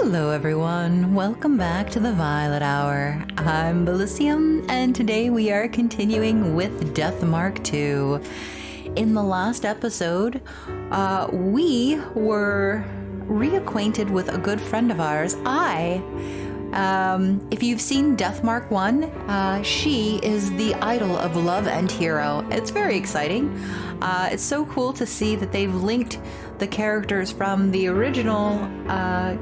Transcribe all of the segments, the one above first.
Hello everyone, welcome back to the Violet Hour. I'm Bilicium, and today we are continuing with Death Mark 2. In the last episode, we were reacquainted with a good friend of ours, if you've seen Death Mark 1, she is the idol of love and hero. It's very exciting. It's so cool to see that they've linked the characters from the original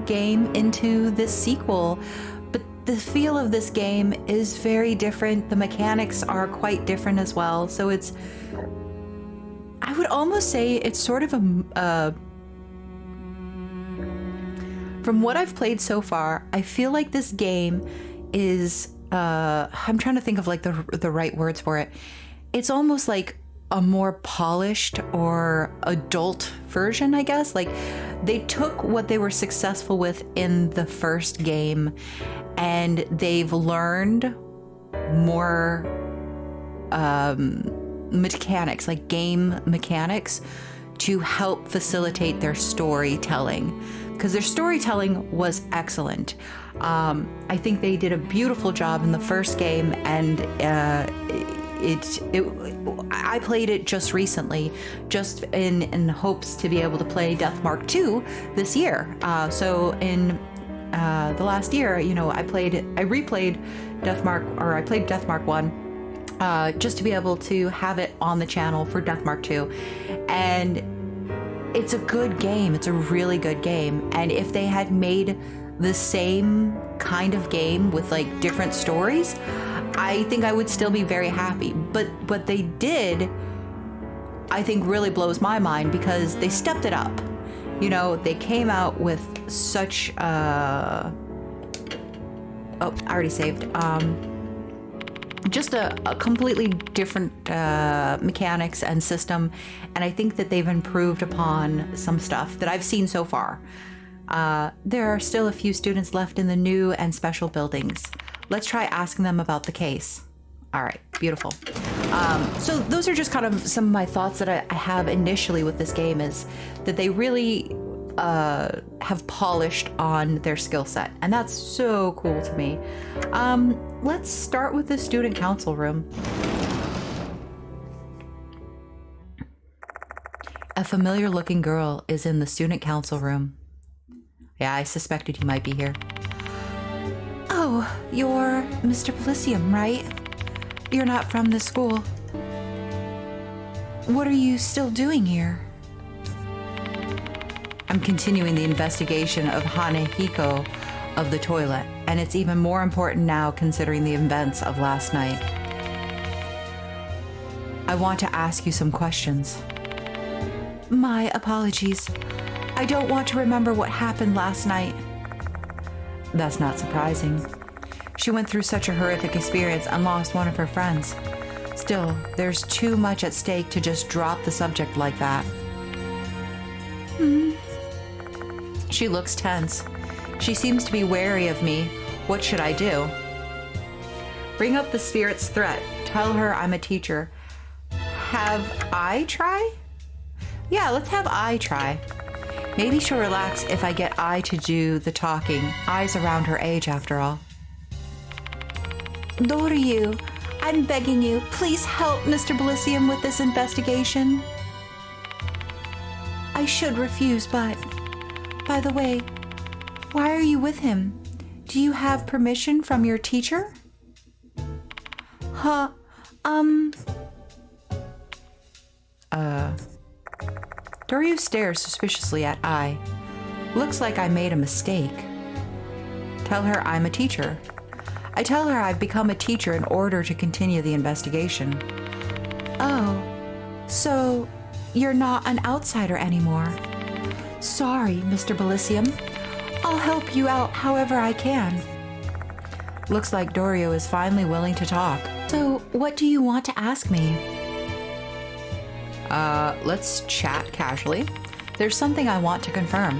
game into this sequel. But the feel of this game is very different. The mechanics are quite different as well. So it's, I would almost say it's sort of a from what I've played so far, I feel like this game is, I'm trying to think of like the right words for it. It's almost like a more polished or adult version, I guess. Like they took what they were successful with in the first game and they've learned more mechanics, like game mechanics, to help facilitate their storytelling. Because their storytelling was excellent. I think they did a beautiful job in the first game, and I played it just recently, just in hopes to be able to play Death Mark 2 this year. So in the last year, you know, I replayed Death Mark, or I played Death Mark 1, just to be able to have it on the channel for Death Mark 2. And it's a good game. It's a really good game. And if they had made the same kind of game with like different stories, I think I would still be very happy. But what they did, I think really blows my mind because they stepped it up. You know, they came out with such, oh, I already saved. Just a completely different mechanics and system, and I think that they've improved upon some stuff that I've seen so far. There are still a few students left in the new and special buildings. Let's try asking them about the case. All right, beautiful. So those are just kind of some of my thoughts that I have initially with this game, is that they really have polished on their skill set, and that's so cool to me. Let's start with the student council room. A familiar looking girl is in the student council room. Yeah, I suspected you might be here. Oh, you're Mr. Bilicium, right? You're not from the school. What are you still doing here? I'm continuing the investigation of Hanako of the toilet, and it's even more important now considering the events of last night. I want to ask you some questions. My apologies. I don't want to remember what happened last night. That's not surprising. She went through such a horrific experience and lost one of her friends. Still, there's too much at stake to just drop the subject like that. She looks tense. She seems to be wary of me. What should I do? Bring up the spirit's threat. Tell her I'm a teacher. Have I try? Yeah, let's have I try. Maybe she'll relax if I get I to do the talking. I's around her age, after all. Doryu, I'm begging you, please help Mr. Bilicium with this investigation. I should refuse, but... By the way, why are you with him? Do you have permission from your teacher? Doryu stares suspiciously at I. Looks like I made a mistake. Tell her I'm a teacher. I tell her I've become a teacher in order to continue the investigation. Oh, so you're not an outsider anymore. Sorry, Mr. Bilicium. I'll help you out however I can. Looks like Doryu is finally willing to talk. So, what do you want to ask me? Let's chat casually. There's something I want to confirm.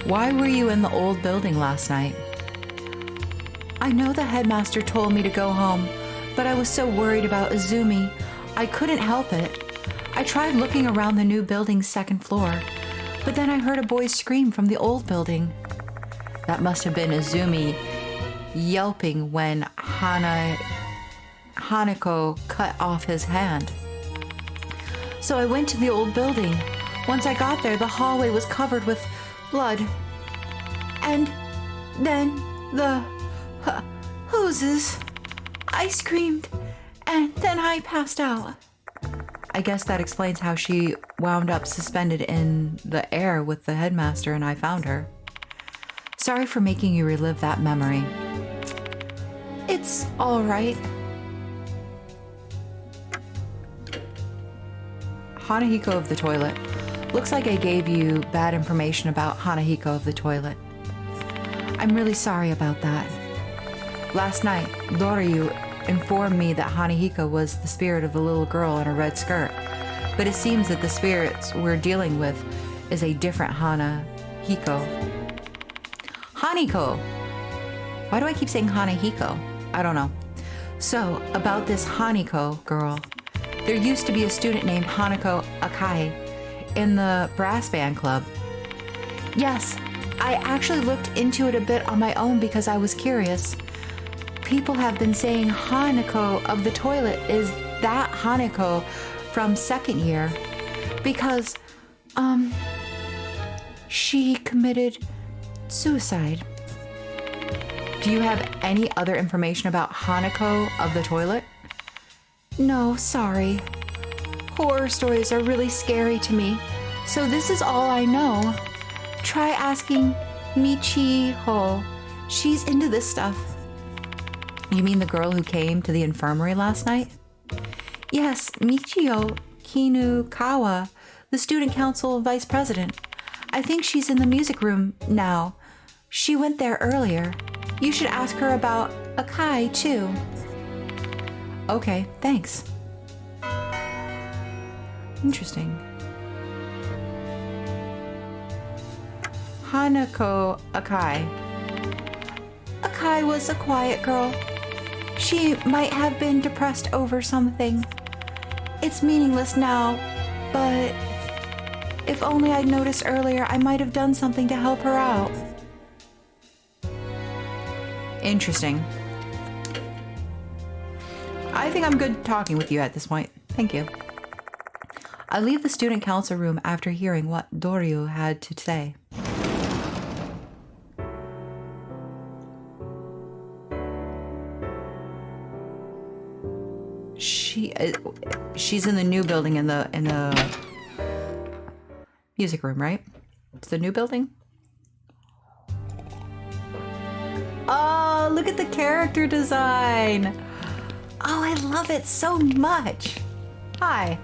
Why were you in the old building last night? I know the headmaster told me to go home, but I was so worried about Izumi, I couldn't help it. I tried looking around the new building's second floor, but then I heard a boy scream from the old building. That must have been Izumi yelping when Hanako cut off his hand. So I went to the old building. Once I got there, the hallway was covered with blood. And then the hoses. I screamed, and then I passed out. I guess that explains how she wound up suspended in the air with the headmaster and I found her. Sorry for making you relive that memory. It's all right. Hanako of the toilet. Looks like I gave you bad information about Hanako of the toilet. I'm really sorry about that. Last night, Doryu informed me that Hanako was the spirit of the little girl in a red skirt, but it seems that the spirits we're dealing with is a different Hanako. Hanako! Why do I keep saying Hanako? I don't know. So, about this Hanako girl, there used to be a student named Hanako Akai in the brass band club. Yes, I actually looked into it a bit on my own because I was curious. People have been saying Hanako of the toilet is that Hanako from second year because, she committed suicide. Do you have any other information about Hanako of the toilet? No, sorry. Horror stories are really scary to me, so this is all I know. Try asking Michiho. She's into this stuff. You mean the girl who came to the infirmary last night? Yes, Michio Kinukawa, the student council vice president. I think she's in the music room now. She went there earlier. You should ask her about Akai, too. Okay, thanks. Interesting. Hanako Akai. Akai was a quiet girl. She might have been depressed over something. It's meaningless now, but if only I'd noticed earlier, I might have done something to help her out. Interesting. I think I'm good talking with you at this point. Thank you. I leave the student council room after hearing what Doryu had to say. She's in the new building in the music room, right? It's the new building. Oh, look at the character design. Oh, I love it so much. Hi.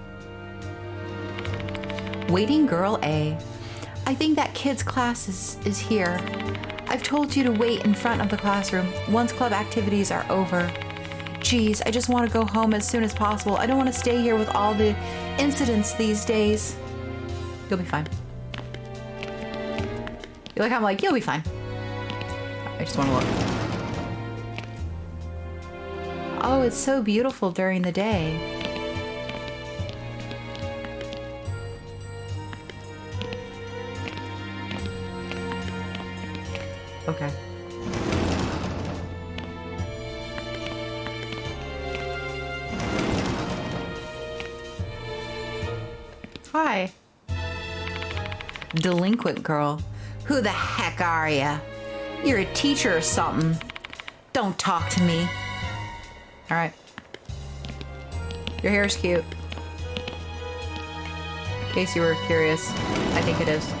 Waiting girl A. I think that kid's class is here. I've told you to wait in front of the classroom once club activities are over. Geez, I just want to go home as soon as possible. I don't want to stay here with all the incidents these days. You'll be fine. You're like, I'm like, you'll be fine. I just want to look. Oh, it's so beautiful during the day. Okay. Hi. Delinquent girl. Who the heck are ya? You're a teacher or something. Don't talk to me. All right. Your hair's cute. In case you were curious, I think it is.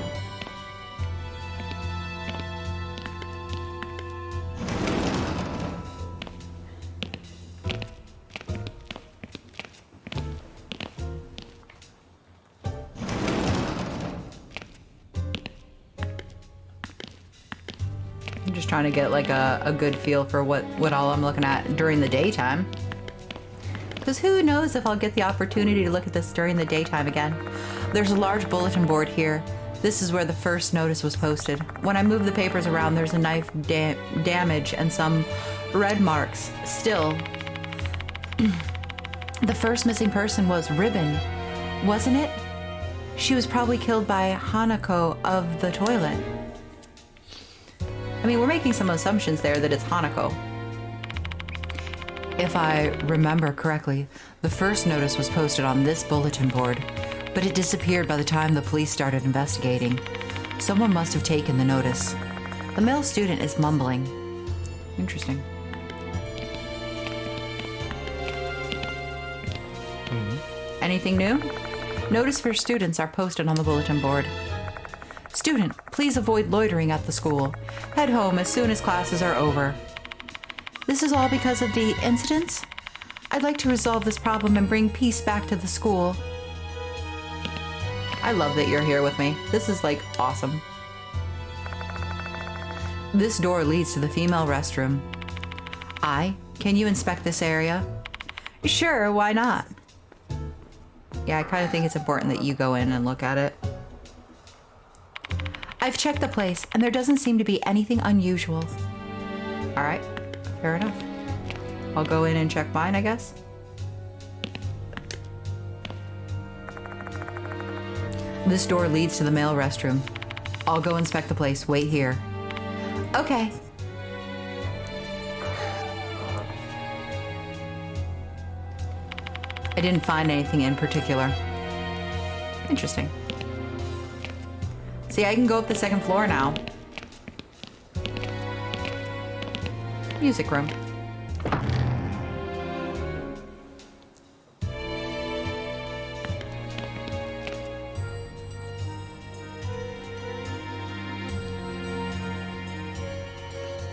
I'm just trying to get like a good feel for what all I'm looking at during the daytime. Because who knows if I'll get the opportunity to look at this during the daytime again. There's a large bulletin board here. This is where the first notice was posted. When I move the papers around, there's a knife damage and some red marks. Still, the first missing person was Ribbon, wasn't it? She was probably killed by Hanako of the toilet. I mean, we're making some assumptions there that it's Hanako. If I remember correctly, the first notice was posted on this bulletin board, but it disappeared by the time the police started investigating. Someone must have taken the notice. The male student is mumbling. Interesting. Anything new? Notice for students are posted on the bulletin board. Student, please avoid loitering at the school. Head home as soon as classes are over. This is all because of the incidents? I'd like to resolve this problem and bring peace back to the school. I love that you're here with me. This is like awesome. This door leads to the female restroom. Can you inspect this area? Sure, why not? Yeah, I kind of think it's important that you go in and look at it. I've checked the place, and there doesn't seem to be anything unusual. All right, fair enough. I'll go in and check mine, I guess. This door leads to the male restroom. I'll go inspect the place. Wait here. Okay. I didn't find anything in particular. Interesting. See, I can go up the second floor now. Music room.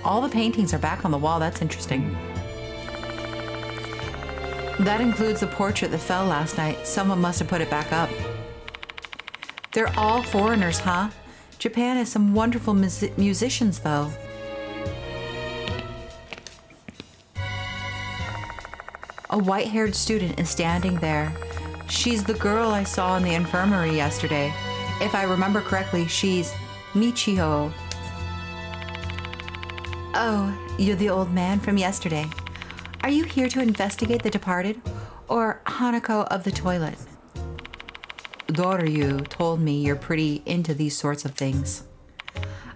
All the paintings are back on the wall. That's interesting. That includes the portrait that fell last night. Someone must have put it back up. They're all foreigners, huh? Japan has some wonderful musicians, though. A white-haired student is standing there. She's the girl I saw in the infirmary yesterday. If I remember correctly, she's Michiho. Oh, you're the old man from yesterday. Are you here to investigate the departed, or Hanako of the toilet? Doryu told me you're pretty into these sorts of things.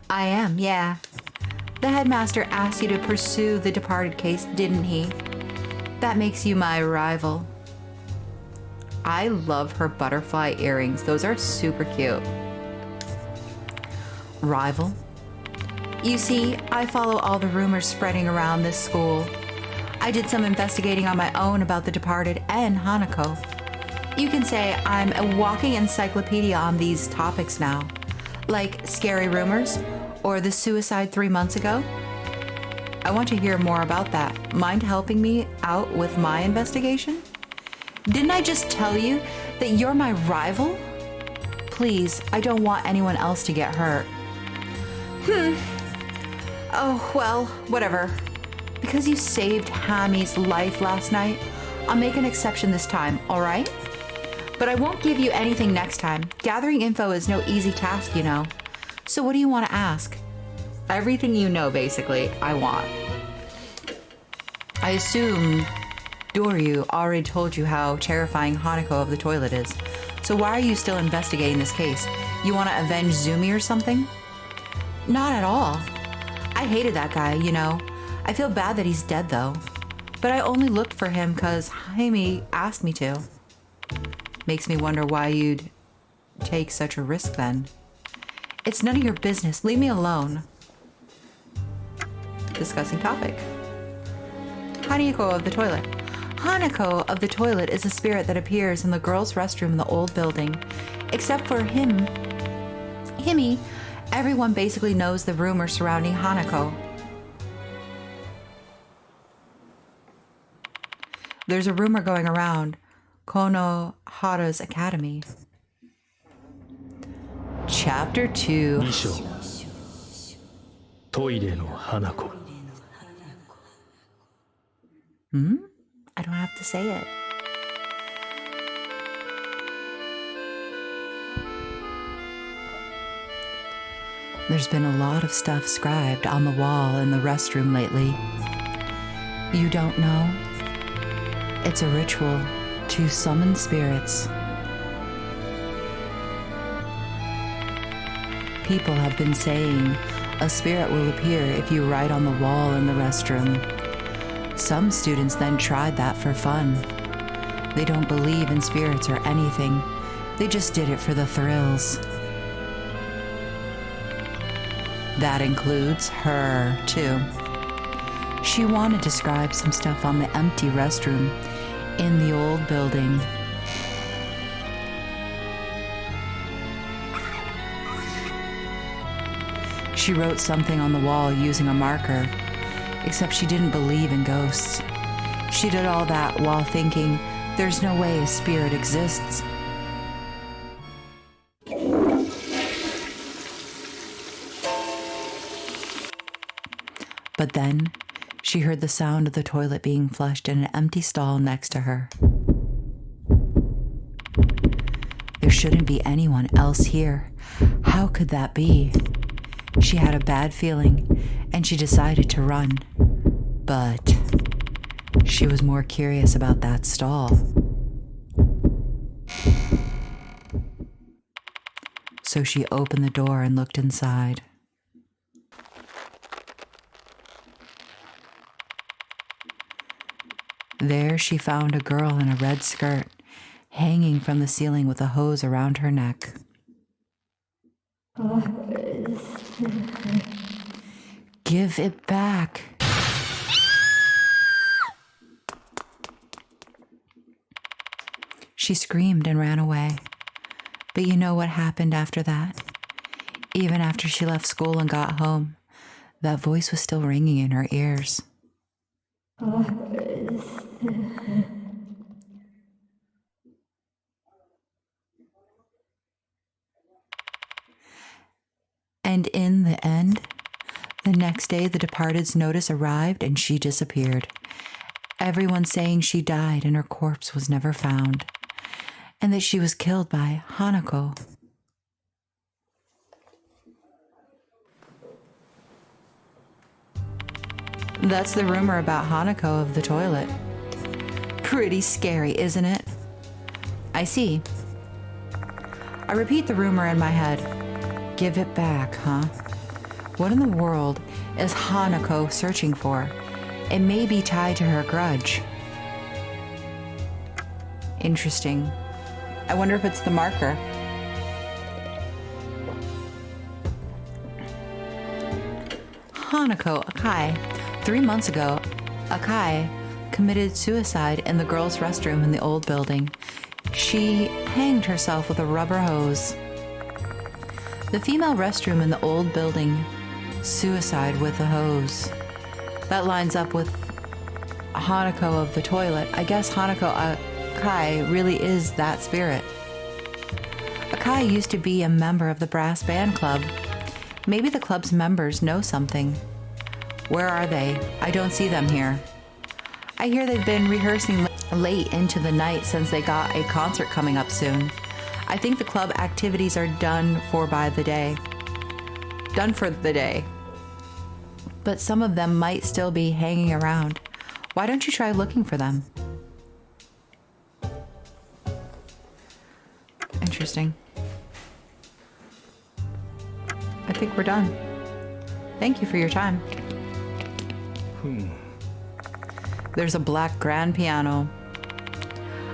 I am, yeah. The headmaster asked you to pursue the departed case, didn't he? That makes you my rival. I love her butterfly earrings. Those are super cute. Rival? You see, I follow all the rumors spreading around this school. I did some investigating on my own about the departed and Hanako. You can say I'm a walking encyclopedia on these topics now. Like scary rumors or the suicide 3 months ago. I want to hear more about that. Mind helping me out with my investigation? Didn't I just tell you that you're my rival? Please, I don't want anyone else to get hurt. Oh, well, whatever. Because you saved Hami's life last night, I'll make an exception this time, all right? But I won't give you anything next time. Gathering info is no easy task, you know. So what do you want to ask? Everything you know, basically, I want. I assume Doryu already told you how terrifying Hanako of the toilet is. So why are you still investigating this case? You want to avenge Zumi or something? Not at all. I hated that guy, you know. I feel bad that he's dead, though. But I only looked for him because Jaime asked me to. Makes me wonder why you'd take such a risk, then. It's none of your business. Leave me alone. Discussing topic. Hanako of the toilet. Hanako of the toilet is a spirit that appears in the girls' restroom in the old building. Except for Himi, everyone basically knows the rumor surrounding Hanako. There's a rumor going around Konohara's academy. Chapter 2. 2章トイレの花子 I don't have to say it. There's been a lot of stuff scribed on the wall in the restroom lately. You don't know? It's a ritual to summon spirits. People have been saying A spirit will appear if you write on the wall in the restroom. Some students then tried that for fun. They don't believe in spirits or anything. They just did it for the thrills. That includes her, too. She wanted to scribe some stuff on the empty restroom in the old building. She wrote something on the wall using a marker, except she didn't believe in ghosts. She did all that while thinking, there's no way a spirit exists. But then, she heard the sound of the toilet being flushed in an empty stall next to her. There shouldn't be anyone else here. How could that be? She had a bad feeling, and she decided to run. But she was more curious about that stall. So she opened the door and looked inside. There she found a girl in a red skirt, hanging from the ceiling with a hose around her neck. Give it back. She screamed and ran away. But you know what happened after that? Even after she left school and got home, that voice was still ringing in her ears. And in the end, the next day the departed's notice arrived and she disappeared. Everyone saying she died and her corpse was never found, and that she was killed by Hanako. That's the rumor about Hanako of the toilet. Pretty scary, isn't it? I see. I repeat the rumor in my head. Give it back, huh? What in the world is Hanako searching for? It may be tied to her grudge. Interesting. I wonder if it's the marker. Hanako Akai. 3 months ago, Akai committed suicide in the girls' restroom in the old building. She hanged herself with a rubber hose. The female restroom in the old building, suicide with a hose. That lines up with Hanako of the toilet. I guess Hanako Akai really is that spirit. Akai used to be a member of the brass band club. Maybe the club's members know something. Where are they? I don't see them here. I hear they've been rehearsing late into the night since they got a concert coming up soon. I think the club activities are done for the day. But some of them might still be hanging around. Why don't you try looking for them? Interesting. I think we're done. Thank you for your time. There's a black grand piano.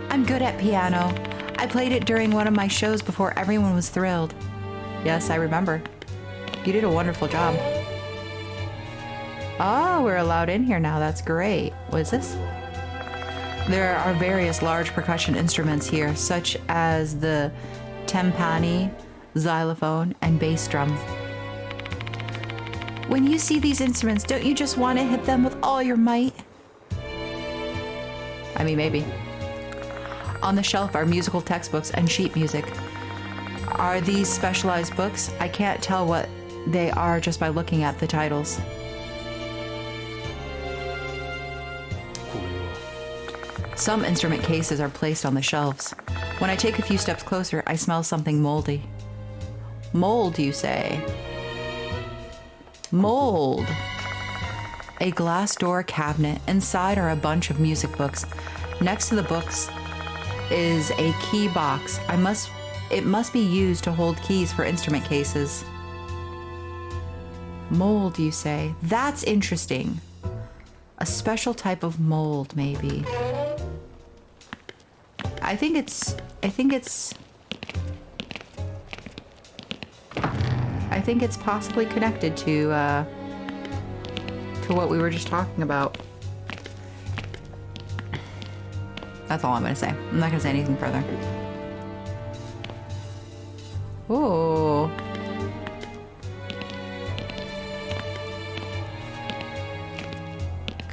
I'm good at piano. I played it during one of my shows before everyone was thrilled. Yes, I remember. You did a wonderful job. Oh, we're allowed in here now. That's great. What is this? There are various large percussion instruments here, such as the timpani, xylophone, and bass drum. When you see these instruments, don't you just want to hit them with all your might? I mean, maybe. On the shelf are musical textbooks and sheet music. Are these specialized books? I can't tell what they are just by looking at the titles. Some instrument cases are placed on the shelves. When I take a few steps closer, I smell something moldy. Mold, you say? Mold. A glass door cabinet. Inside are a bunch of music books. Next to the books is a key box. It must be used to hold keys for instrument cases. Mold, you say? That's interesting. A special type of mold, maybe. I think it's possibly connected to what we were just talking about. That's all I'm gonna say. I'm not gonna say anything further. Ooh.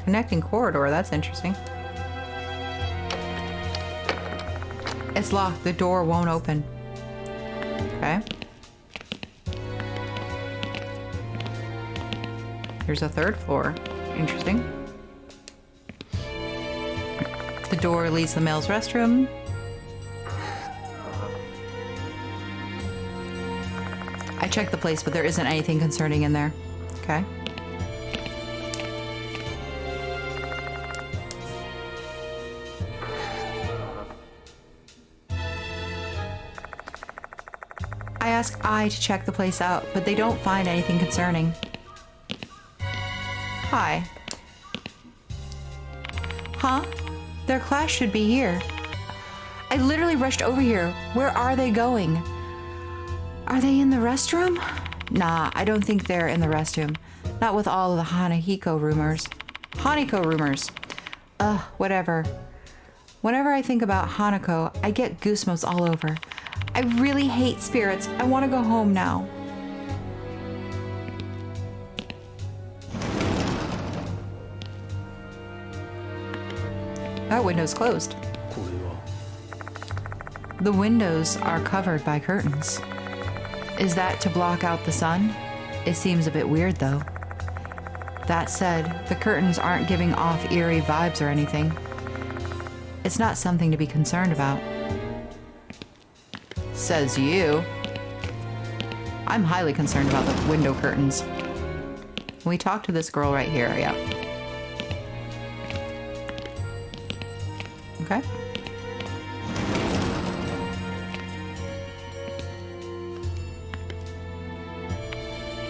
Connecting corridor, that's interesting. It's locked, the door won't open. Okay. Here's a third floor. Interesting. The door leads to the male's restroom. I checked the place, but there isn't anything concerning in there. Okay. I ask I to check the place out, but they don't find anything concerning. Hi. Huh? Their class should be here. I literally rushed over here. Where are they going? Are they in the restroom? Nah, I don't think they're in the restroom. Not with all of the Hanako rumors. Hanako rumors. Whatever. Whenever I think about Hanako, I get goosebumps all over. I really hate spirits. I want to go home now. That window's closed. The windows are covered by curtains. Is that to block out the sun? It seems a bit weird though. That said, the curtains aren't giving off eerie vibes or anything. It's not something to be concerned about. Says you. I'm highly concerned about the window curtains. We talked to this girl right here, yeah. Okay.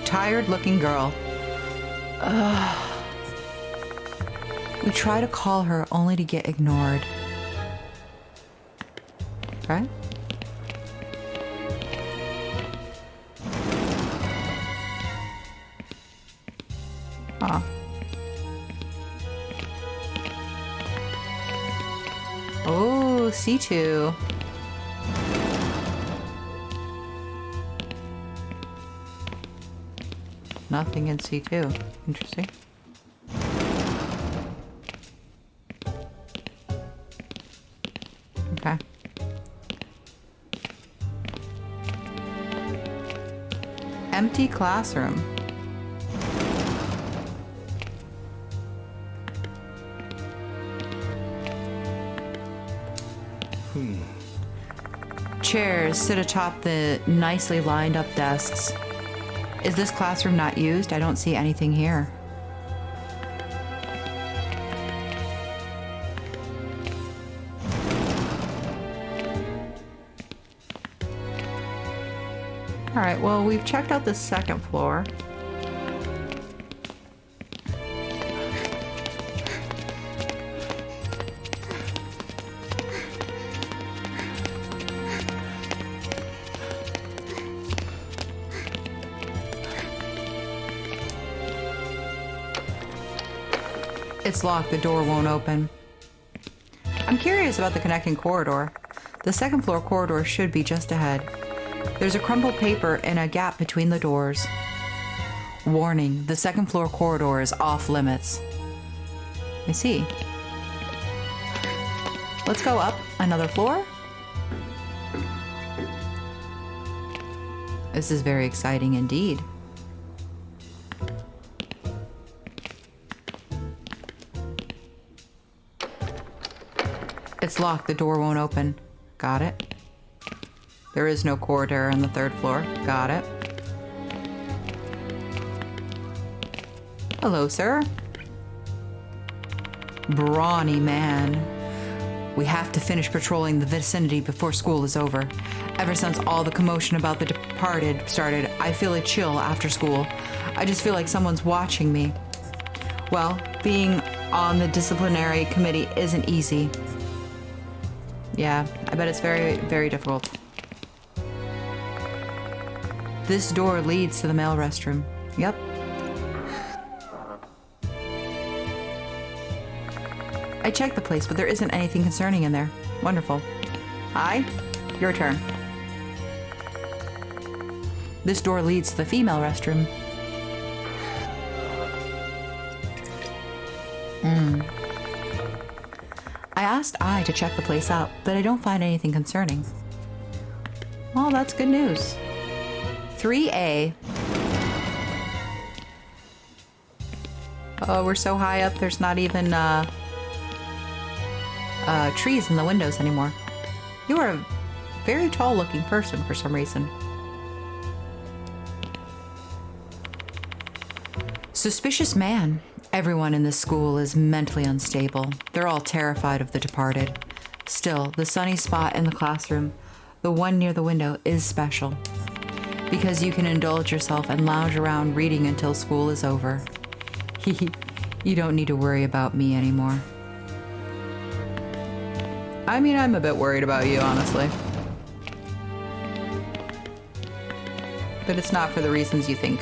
Tired looking girl. Ugh. We try to call her only to get ignored. Okay. Huh. Oh, C2. Nothing in C2. Interesting. Okay. Empty classroom. Chairs sit atop the nicely lined up desks. Is this classroom not used? I don't see anything here. All right, well, we've checked out the second floor. It's locked, the door won't open. I'm curious about the connecting corridor. The second floor corridor should be just ahead. There's a crumpled paper in a gap between the doors. Warning, the second floor corridor is off limits. I see. Let's go up another floor. This is very exciting indeed. It's locked, the door won't open. Got it. There is no corridor on the third floor. Got it. Hello, sir. Brawny man. We have to finish patrolling the vicinity before school is over. Ever since all the commotion about the departed started, I feel a chill after school. I just feel like someone's watching me. Well, being on the disciplinary committee isn't easy. Yeah, I bet it's very, very difficult. This door leads to the male restroom. Yep. I checked the place, but there isn't anything concerning in there. Wonderful. Hi, your turn. This door leads to the female restroom. I asked I to check the place out, but I don't find anything concerning. Well, that's good news. 3A. Oh, we're so high up, there's not even trees in the windows anymore. You are a very tall-looking person for some reason. Suspicious man. Everyone in this school is mentally unstable. They're all terrified of the departed. Still, the sunny spot in the classroom, the one near the window, is special. Because you can indulge yourself and lounge around reading until school is over. You don't need to worry about me anymore. I mean, I'm a bit worried about you, honestly. But it's not for the reasons you think.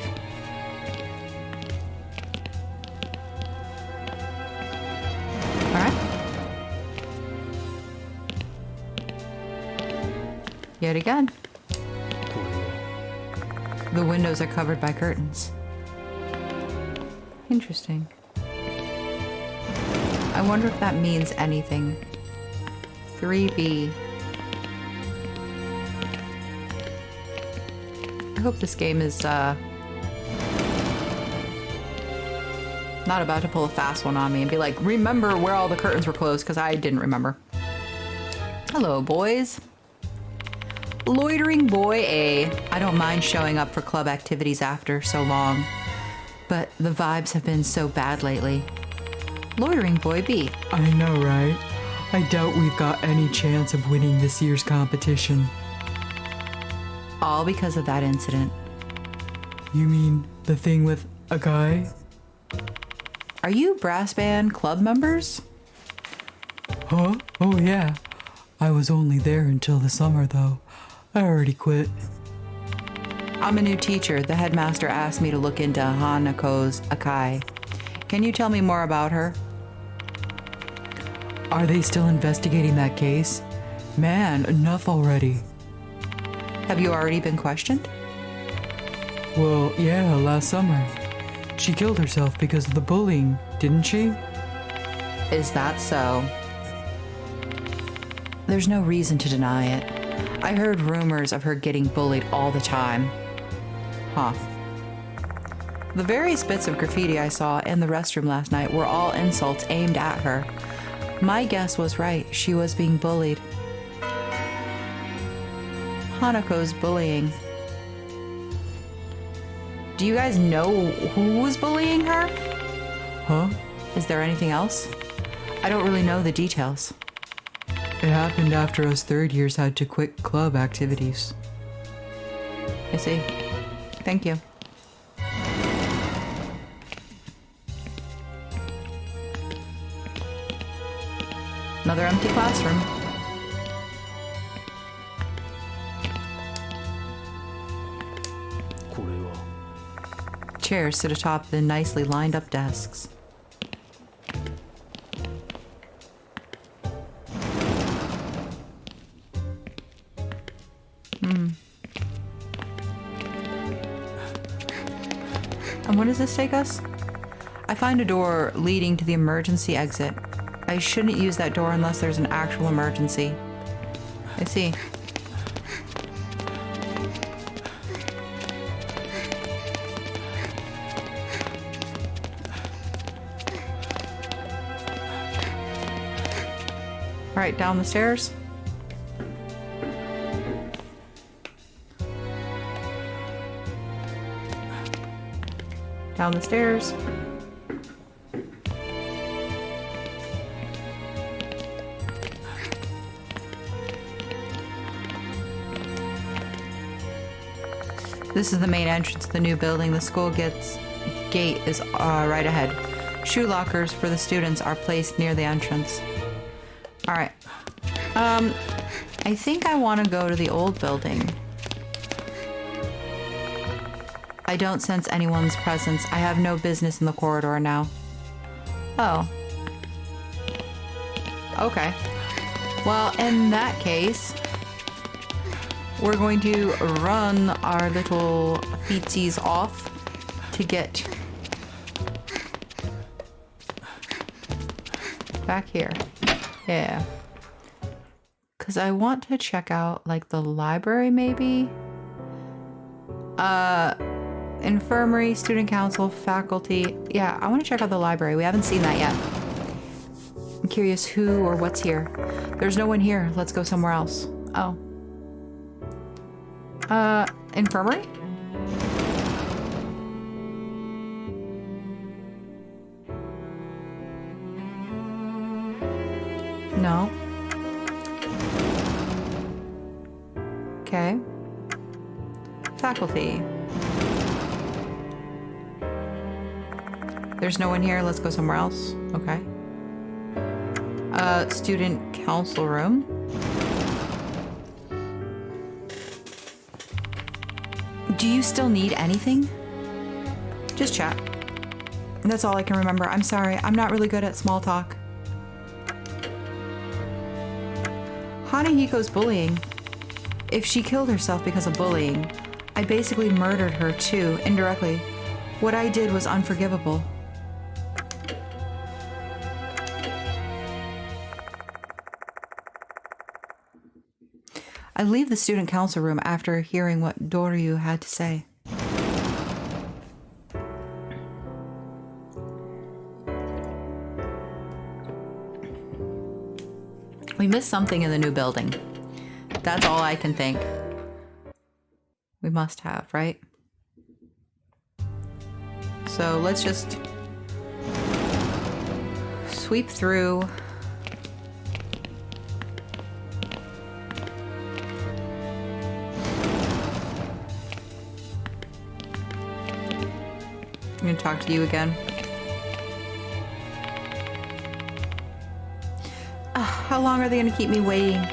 Yet again. The windows are covered by curtains. Interesting. I wonder if that means anything. 3B. I hope this game is not about to pull a fast one on me and be like, remember where all the curtains were closed, because I didn't remember. Hello, boys. Loitering boy A. I don't mind showing up for club activities after so long, but the vibes have been so bad lately. Loitering boy B. I know, right? I doubt we've got any chance of winning this year's competition. All because of that incident. You mean the thing with a guy? Are you brass band club members? Huh? Oh yeah. I was only there until the summer though. I already quit. I'm a new teacher. The headmaster asked me to look into Hanako's Yokai. Can you tell me more about her? Are they still investigating that case? Man, enough already. Have you already been questioned? Well, yeah, last summer. She killed herself because of the bullying, didn't she? Is that so? There's no reason to deny it. I heard rumors of her getting bullied all the time. Huh. The various bits of graffiti I saw in the restroom last night were all insults aimed at her. My guess was right. She was being bullied. Hanako's bullying. Do you guys know who was bullying her? Huh? Is there anything else? I don't really know the details. It happened after us third years had to quit club activities. I see. Thank you. Another empty classroom. Chairs sit atop the nicely lined up desks. And where does this take us? I find a door leading to the emergency exit. I shouldn't use that door unless there's an actual emergency. I see. All right, down the stairs. Down the stairs. This is the main entrance to the new building. The school gate is right ahead. Shoe lockers for the students are placed near the entrance. All right. I think I want to go to the old building. I don't sense anyone's presence. I have no business in the corridor now. Oh. Okay. Well, in that case, we're going to run our little feetsies off to get back here. Yeah. Because I want to check out, like, the library, maybe? Infirmary, student council, faculty. Yeah, I want to check out the library. We haven't seen that yet. I'm curious who or what's here. There's no one here. Let's go somewhere else. Oh. Infirmary? No. Okay. Faculty. There's no one here. Let's go somewhere else. Okay. Student council room. Do you still need anything? Just chat. That's all I can remember. I'm sorry. I'm not really good at small talk. Hanahiko's bullying. If she killed herself because of bullying, I basically murdered her too, indirectly. What I did was unforgivable. I leave the student council room after hearing what Doryu had to say. We missed something in the new building. That's all I can think. We must have, right? So let's just sweep through. I'm gonna talk to you again. How long are they gonna keep me waiting?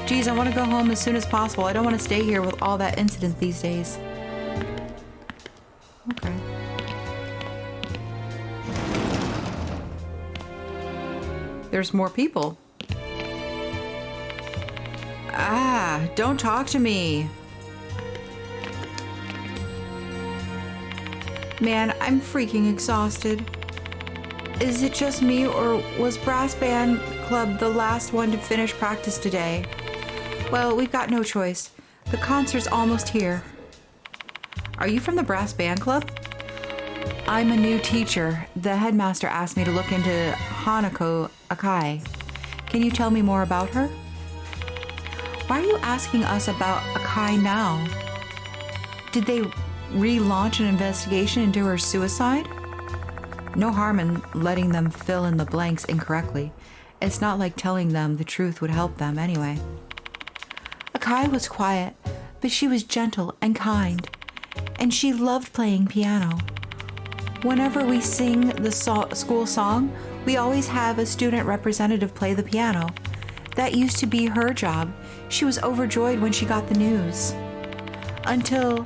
Geez, I want to go home as soon as possible. I don't want to stay here with all that incident these days. Okay. There's more people. Don't talk to me. Man, I'm freaking exhausted. Is it just me, or was Brass Band Club the last one to finish practice today? Well, we've got no choice. The concert's almost here. Are you from the Brass Band Club? I'm a new teacher. The headmaster asked me to look into Hanako Akai. Can you tell me more about her? Why are you asking us about Akai now? Did they relaunch an investigation into her suicide? No harm in letting them fill in the blanks incorrectly. It's not like telling them the truth would help them anyway. Akai was quiet, but she was gentle and kind, and she loved playing piano. Whenever we sing the school song, we always have a student representative play the piano. That used to be her job. She was overjoyed when she got the news. Until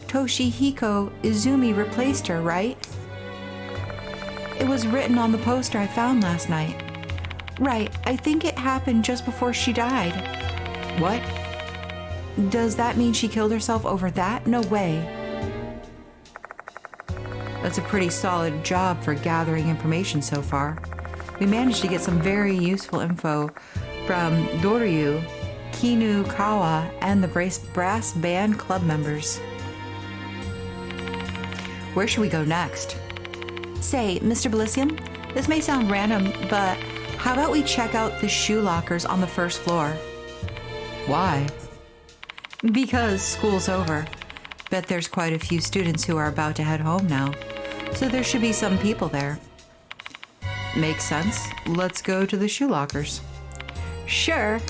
Toshihiko Izumi replaced her, right? It was written on the poster I found last night. Right, I think it happened just before she died. What? Does that mean she killed herself over that? No way. That's a pretty solid job for gathering information so far. We managed to get some very useful info from Doryu, Kinukawa, and the Brass Band Club members. Where should we go next? Say, Mr. Bilicium, this may sound random, but how about we check out the shoe lockers on the first floor? Why? Because school's over. Bet there's quite a few students who are about to head home now, so there should be some people there. Makes sense. Let's go to the shoe lockers. Sure.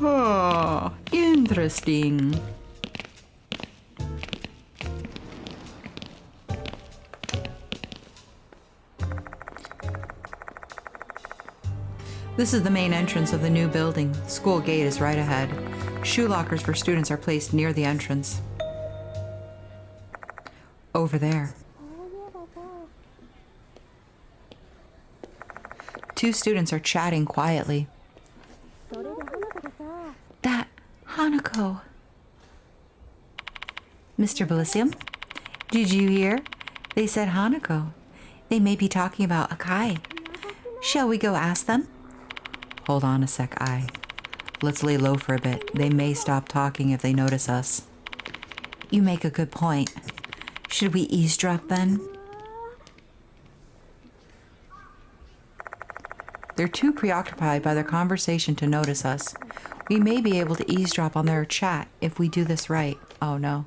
Oh, interesting. This is the main entrance of the new building. The school gate is right ahead. Shoe lockers for students are placed near the entrance. Over there. 2 students are chatting quietly. That Hanako. Mr. Bilicium, did you hear? They said Hanako. They may be talking about Yokai. Shall we go ask them? Hold on a sec, Ai. Let's lay low for a bit. They may stop talking if they notice us. You make a good point. Should we eavesdrop then? They're too preoccupied by their conversation to notice us. We may be able to eavesdrop on their chat if we do this right. Oh no.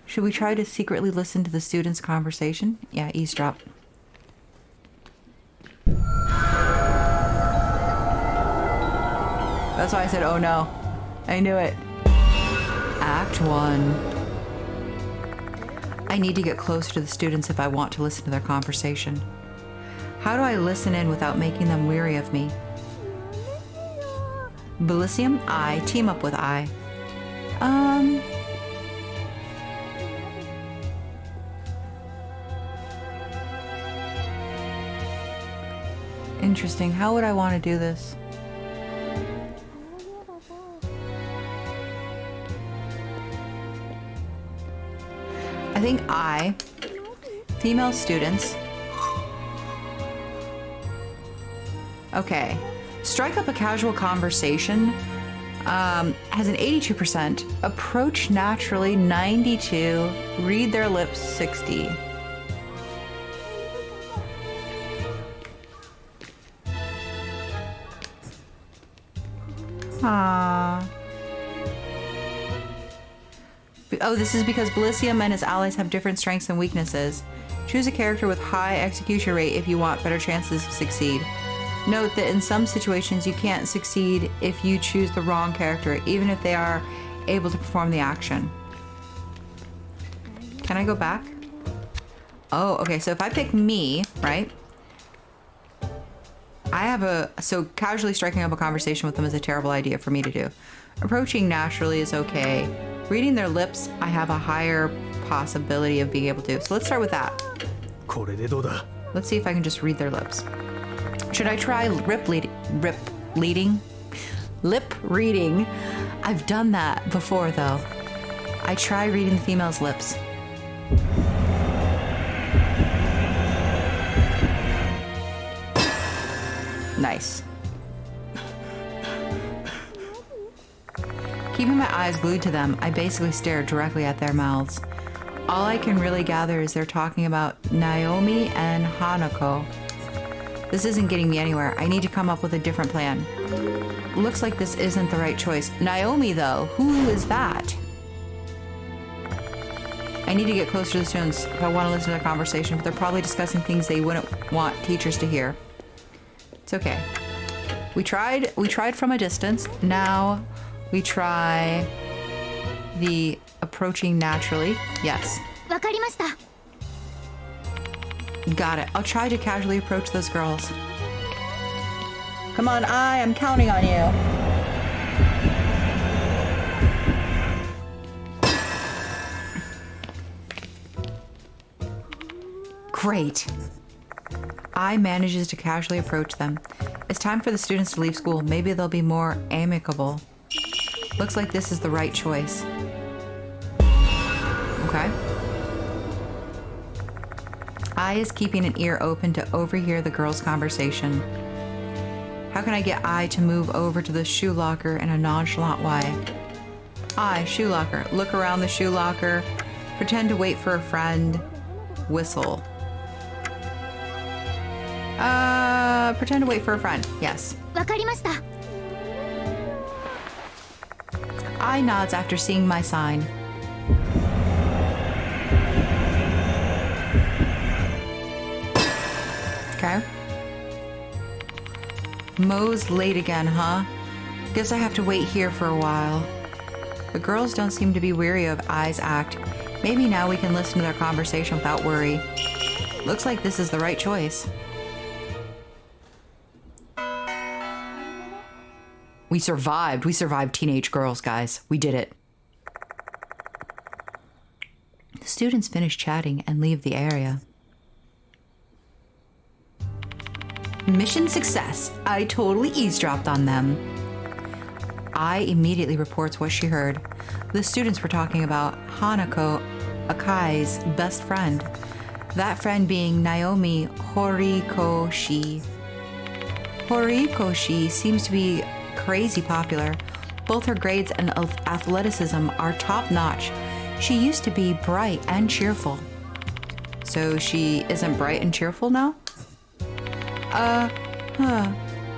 Should we try to secretly listen to the students' conversation? Yeah, eavesdrop. That's why I said, oh no. I knew it. Act 1. I need to get closer to the students if I want to listen to their conversation. How do I listen in without making them weary of me? Bilicium, I. Team up with I. Interesting. How would I want to do this? I think I, female students. Okay. Strike up a casual conversation. Has an 82%. Approach naturally, 92. Read their lips, 60. Aww. Oh, this is because Bilicium and his allies have different strengths and weaknesses. Choose a character with high execution rate if you want better chances to succeed. Note that in some situations you can't succeed if you choose the wrong character, even if they are able to perform the action. Can I go back? Oh, okay, so if I pick me, right? So casually striking up a conversation with them is a terrible idea for me to do. Approaching naturally is okay. Reading their lips, I have a higher possibility of being able to. So let's start with that. Let's see if I can just read their lips. Should I try lip reading? I've done that before though. I try reading the female's lips. Nice. Keeping my eyes glued to them, I basically stare directly at their mouths. All I can really gather is they're talking about Naomi and Hanako. This isn't getting me anywhere. I need to come up with a different plan. Looks like this isn't the right choice. Naomi, though, who is that? I need to get closer to the students if I want to listen to their conversation, but they're probably discussing things they wouldn't want teachers to hear. It's okay. We tried from a distance. Now we try the approaching naturally. Yes. わかりました。 Got it. I'll try to casually approach those girls. Come on, I'm counting on you. Great. I manages to casually approach them. It's time for the students to leave school. Maybe they'll be more amicable. Looks like this is the right choice. Okay. I is keeping an ear open to overhear the girls' conversation. How can I get I to move over to the shoe locker in a nonchalant way? I, shoe locker. Look around the shoe locker. Pretend to wait for a friend. Whistle. Pretend to wait for a friend. Yes. わかりました。 I nods after seeing my sign. Okay. Mo's late again, huh? Guess I have to wait here for a while. The girls don't seem to be weary of Ai's act. Maybe now we can listen to their conversation without worry. Looks like this is the right choice. We survived. We survived teenage girls, guys. We did it. The students finish chatting and leave the area. Mission success. I totally eavesdropped on them. Ai immediately reports what she heard. The students were talking about Hanako, Akai's best friend. That friend being Naomi Horikoshi. Horikoshi seems to be crazy popular. Both her grades and athleticism are top-notch. She used to be bright and cheerful. So she isn't bright and cheerful now?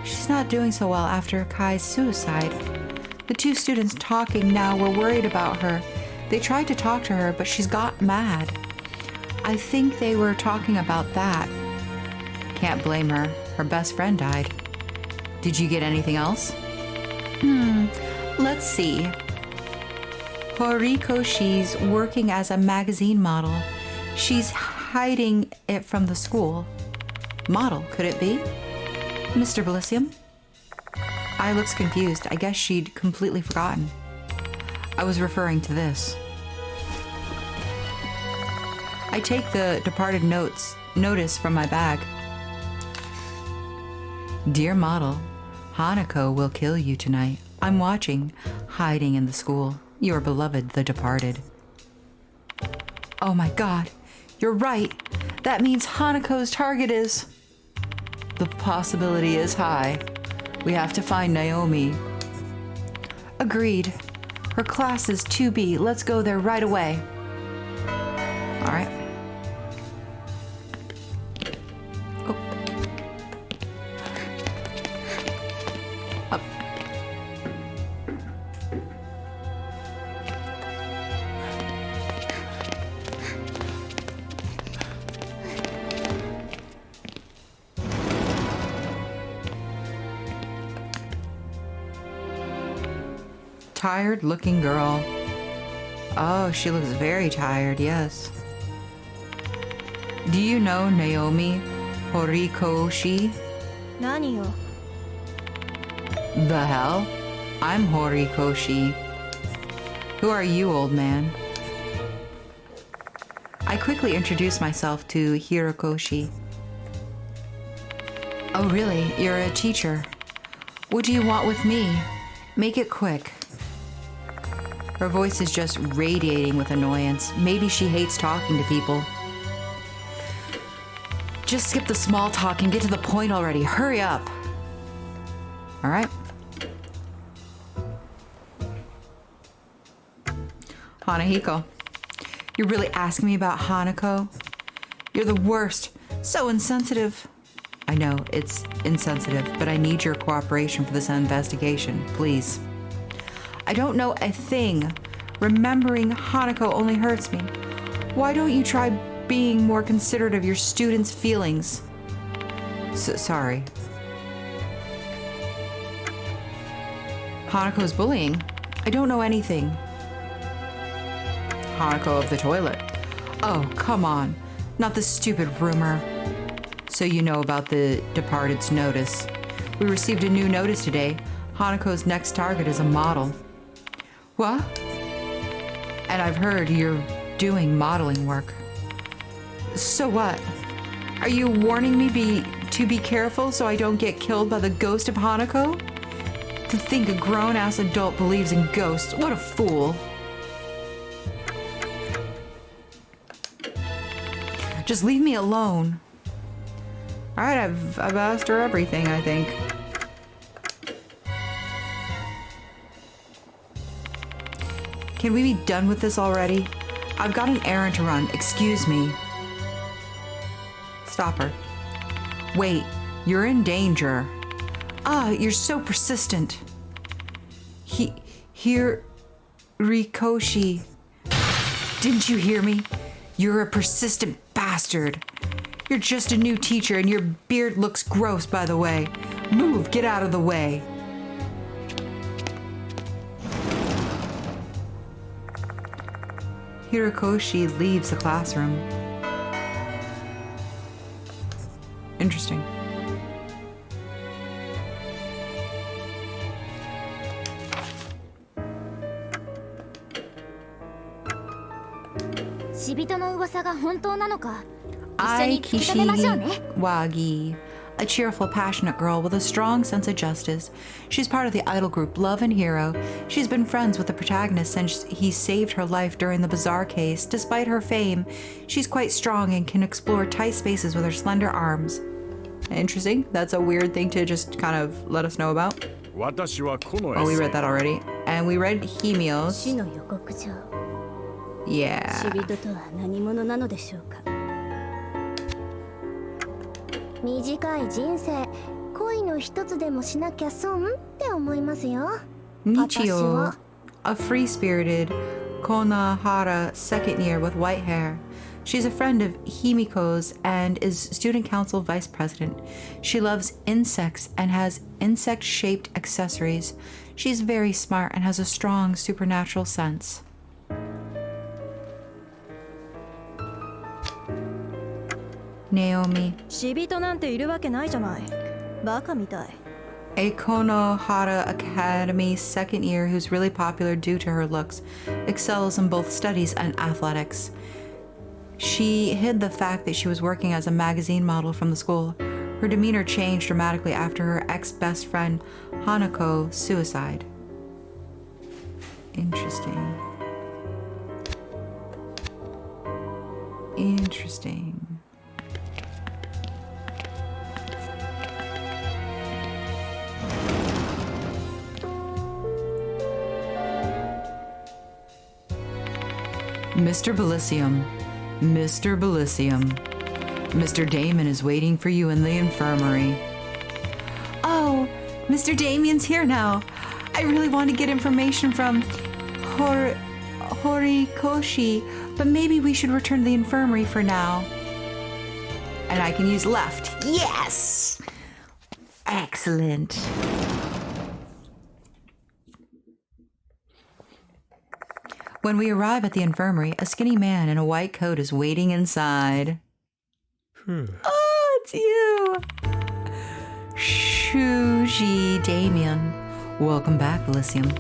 She's not doing so well after Kai's suicide. The two students talking now were worried about her. They tried to talk to her, but she's got mad. I think they were talking about that. Can't blame her. Her best friend died. Did you get anything else? Let's see. Horikoshi's working as a magazine model. She's hiding it from the school. Model, could it be? Mr. Bilicium? I looks confused. I guess she'd completely forgotten. I was referring to this. I take the departed notice from my bag. Dear model, Hanako will kill you tonight. I'm watching, hiding in the school. Your beloved, the departed. Oh my god, you're right. That means Hanako's target is... The possibility is high. We have to find Naomi. Agreed. Her class is 2B. Let's go there right away. All right. Oh. Up. Tired looking girl. Oh, she looks very tired, yes. Do you know Naomi Horikoshi? 何よ The hell? I'm Horikoshi. Who are you, old man? I quickly introduce myself to Hirokoshi. Oh, really? You're a teacher. What do you want with me? Make it quick. Her voice is just radiating with annoyance. Maybe she hates talking to people. Just skip the small talk and get to the point already. Hurry up. All right. Hanahiko. You're really asking me about Hanako? You're the worst. So insensitive. I know, it's insensitive, but I need your cooperation for this investigation, please. I don't know a thing. Remembering Hanako only hurts me. Why don't you try being more considerate of your students' feelings? Sorry. Hanako's bullying? I don't know anything. Hanako of the toilet. Oh, come on. Not this stupid rumor. So you know about the departed's notice. We received a new notice today. Hanako's next target is a model. What? And I've heard you're doing modeling work. So what? Are you warning me to be careful so I don't get killed by the ghost of Hanako? To think a grown-ass adult believes in ghosts. What a fool. Just leave me alone. All right, I've asked her everything, I think. Can we be done with this already? I've got an errand to run. Excuse me. Stop her. Wait, you're in danger. Ah, you're so persistent. Here, Rikoshi. Didn't you hear me? You're a persistent bastard. You're just a new teacher and your beard looks gross, by the way. Move, get out of the way. Hirokoshi leaves the classroom. Interesting. Aikishi Wagi, a cheerful, passionate girl with a strong sense of justice. She's part of the idol group Love and Hero. She's been friends with the protagonist since he saved her life during the Bazaar case. Despite her fame, she's quite strong and can explore tight spaces with her slender arms. Interesting. That's a weird thing to just kind of let us know about. Oh, we read that already. And we read Himio's. Yeah. 短い人生、恋の一つでもしなきゃ損って思いますよ。 Nichio, a free-spirited Konohara second year with white hair. She's a friend of Himiko's and is student council vice president. She loves insects and has insect-shaped accessories. She's very smart and has a strong supernatural sense. Naomi, 死人なんているわけないじゃない。バカみたい。 a Konohara Academy second year who's really popular due to her looks, excels in both studies and athletics. She hid the fact that she was working as a magazine model from the school. Her demeanor changed dramatically after her ex-best friend Hanako suicide. Interesting. Interesting. Mr. Bilicium. Mr. Bilicium. Mr. Damon is waiting for you in the infirmary. Oh, Mr. Damien's here now. I really want to get information from Horikoshi, but maybe we should return to the infirmary for now. And I can use left. Yes! Excellent. When we arrive at the infirmary, a skinny man in a white coat is waiting inside. Oh, it's you! Shuji Damien. Welcome back, Bilicium.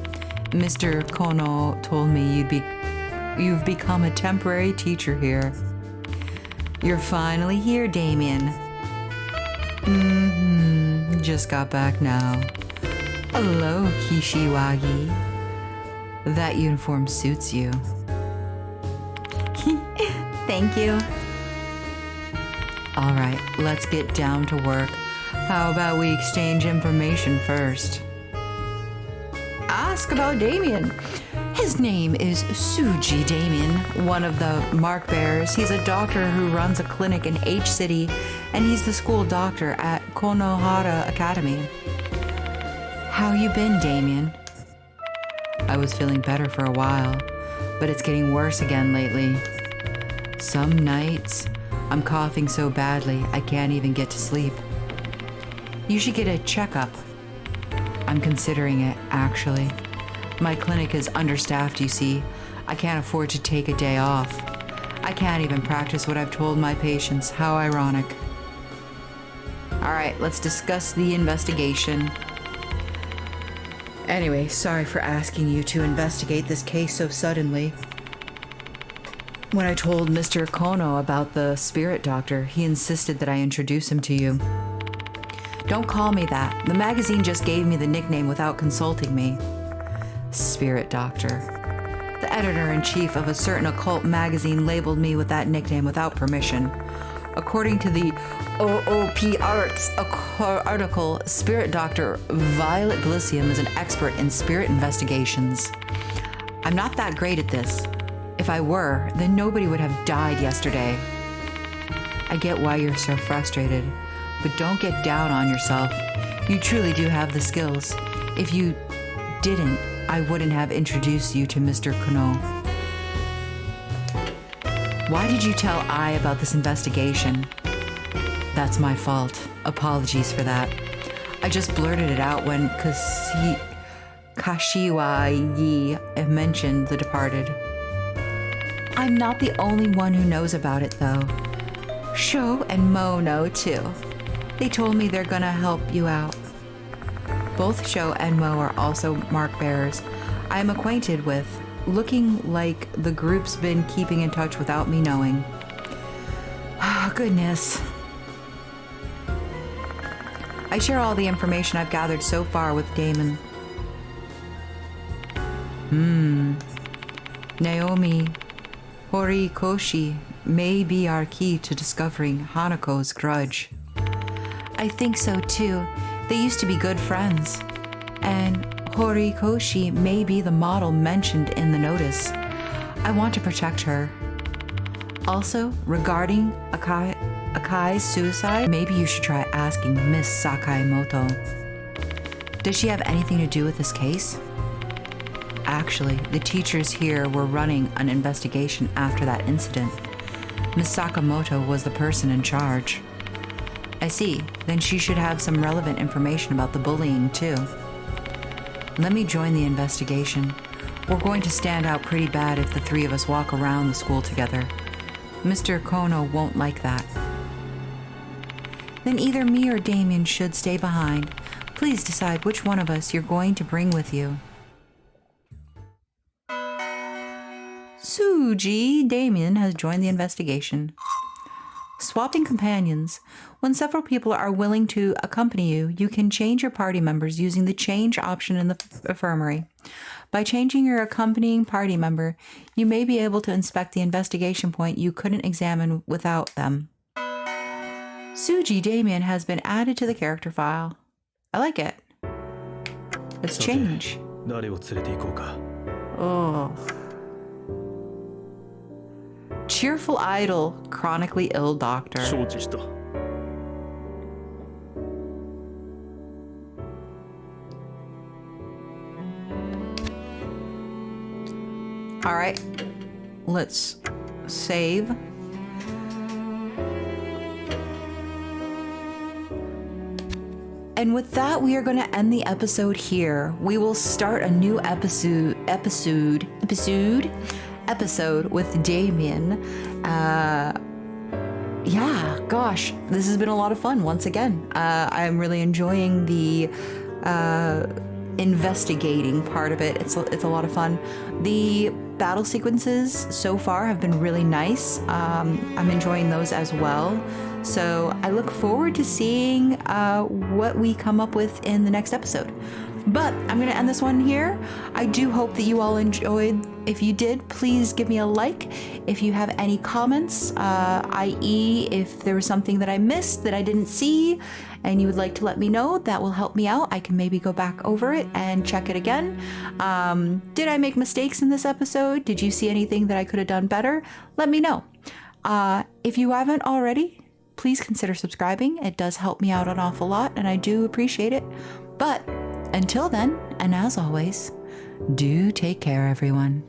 Mr. Kono told me you've become a temporary teacher here. You're finally here, Damien. Just got back now. Hello, Kishiwagi. That uniform suits you. Thank you. All right, let's get down to work. How about we exchange information first? Ask about Damien. His name is Suji Damien, one of the mark bearers. He's a doctor who runs a clinic in H City, and he's the school doctor at Konohara Academy. How you been, Damien? I was feeling better for a while, but it's getting worse again lately. Some nights, I'm coughing so badly I can't even get to sleep. You should get a checkup. I'm considering it, actually. My clinic is understaffed, you see. I can't afford to take a day off. I can't even practice what I've told my patients. How ironic. All right, let's discuss the investigation. Anyway, sorry for asking you to investigate this case so suddenly. When I told Mr. Kono about the spirit doctor, he insisted that I introduce him to you. Don't call me that. The magazine just gave me the nickname without consulting me. Spirit doctor. The editor-in-chief of a certain occult magazine labeled me with that nickname without permission. According to the OOP Arts article, Spirit Doctor Violet-Bilicium is an expert in spirit investigations. I'm not that great at this. If I were, then nobody would have died yesterday. I get why you're so frustrated, but don't get down on yourself. You truly do have the skills. If you didn't, I wouldn't have introduced you to Mr. Kono. Why did you tell I about this investigation? That's my fault. Apologies for that. I just blurted it out when Kashiwa Yi mentioned the departed. I'm not the only one who knows about it, though. Sho and Mo know, too. They told me they're gonna help you out. Both Sho and Mo are also mark bearers I am acquainted with, looking like the group's been keeping in touch without me knowing. Ah, goodness. I share all the information I've gathered so far with Damon. Naomi Horikoshi may be our key to discovering Hanako's grudge. I think so too. They used to be good friends. And Horikoshi may be the model mentioned in the notice. I want to protect her. Also, regarding Akai's suicide, maybe you should try asking Miss Sakaimoto. Does she have anything to do with this case? Actually, the teachers here were running an investigation after that incident. Miss Sakamoto was the person in charge. I see. Then she should have some relevant information about the bullying, too. Let me join the investigation. We're going to stand out pretty bad if the three of us walk around the school together. Mr. Kono won't like that. Then either me or Damien should stay behind. Please decide which one of us you're going to bring with you. Suji, Damien has joined the investigation. Swapping companions. When several people are willing to accompany you, you can change your party members using the change option in the infirmary. By changing your accompanying party member, you may be able to inspect the investigation point you couldn't examine without them. Suji Damien has been added to the character file. I like it. Let's change. Oh. Cheerful idol, chronically ill doctor. All right, let's save. And with that, we are going to end the episode here. We will start a new episode with Damien. Yeah, gosh, this has been a lot of fun once again. I'm really enjoying the investigating part of it. It's a lot of fun. The battle sequences so far have been really nice. I'm enjoying those as well. So I look forward to seeing what we come up with in the next episode. But I'm going to end this one here. I do hope that you all enjoyed. If you did, please give me a like. If you have any comments, i.e. if there was something that I missed that I didn't see and you would like to let me know, that will help me out. I can maybe go back over it and check it again. Did I make mistakes in this episode? Did you see anything that I could have done better? Let me know. If you haven't already, please consider subscribing. It does help me out an awful lot and I do appreciate it. But until then, and as always, do take care, everyone.